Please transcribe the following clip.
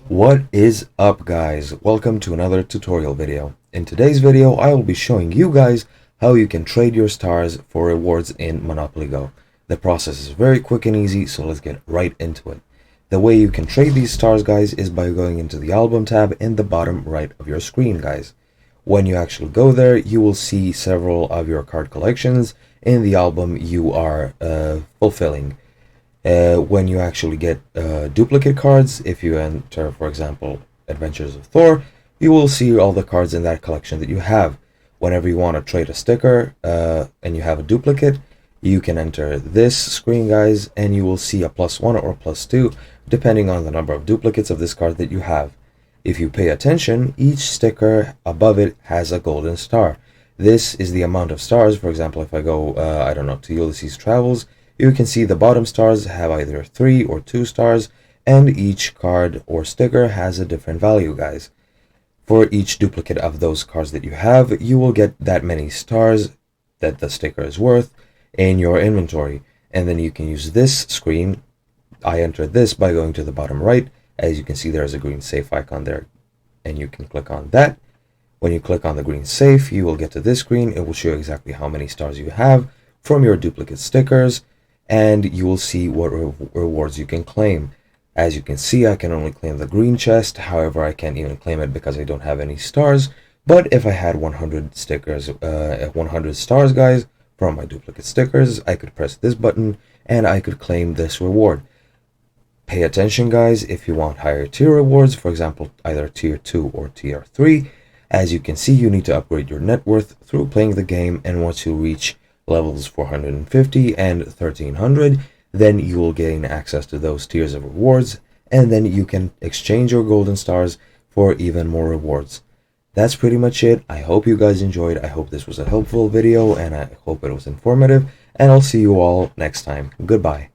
What is up, guys? Welcome to another tutorial video. In today's video I will be showing you guys how you can trade your stars for rewards in Monopoly Go. The process is very quick and easy, so let's get right into it. The way you can trade these stars, guys, is by going into the album tab in the bottom right of your screen, guys. When you actually go there, you will see several of your card collections in the album you are fulfilling. When you actually get duplicate cards, if you enter, for example, Adventures of Thor, you will see all the cards in that collection that you have. Whenever you want to trade a sticker and you have a duplicate, you can enter this screen, guys, and you will see a +1 or +2 depending on the number of duplicates of this card that you have. If you pay attention, each sticker above it has a golden star. This is the amount of stars. For example, if I go I don't know, to Ulysses Travels, you can see the bottom stars have either 3 or 2 stars, and each card or sticker has a different value, guys. For each duplicate of those cards that you have, you will get that many stars that the sticker is worth in your inventory. And then you can use this screen. I entered this by going to the bottom right. As you can see, there's a green safe icon there, and you can click on that. When you click on the green safe, you will get to this screen. It will show you exactly how many stars you have from your duplicate stickers, and you will see what rewards you can claim. As you can see, I can only claim the green chest. However, I can't even claim it because I don't have any stars. But if I had 100 stickers, 100 stars, guys, from my duplicate stickers, I could press this button and I could claim this reward. Pay attention, guys, if you want higher tier rewards, for example, either tier 2 or tier 3. As you can see, you need to upgrade your net worth through playing the game, and once you reach levels 450 and 1300, then you will gain access to those tiers of rewards, and then you can exchange your golden stars for even more rewards. That's pretty much it. I hope you guys enjoyed. I hope this was a helpful video, and I hope it was informative, and I'll see you all next time. Goodbye.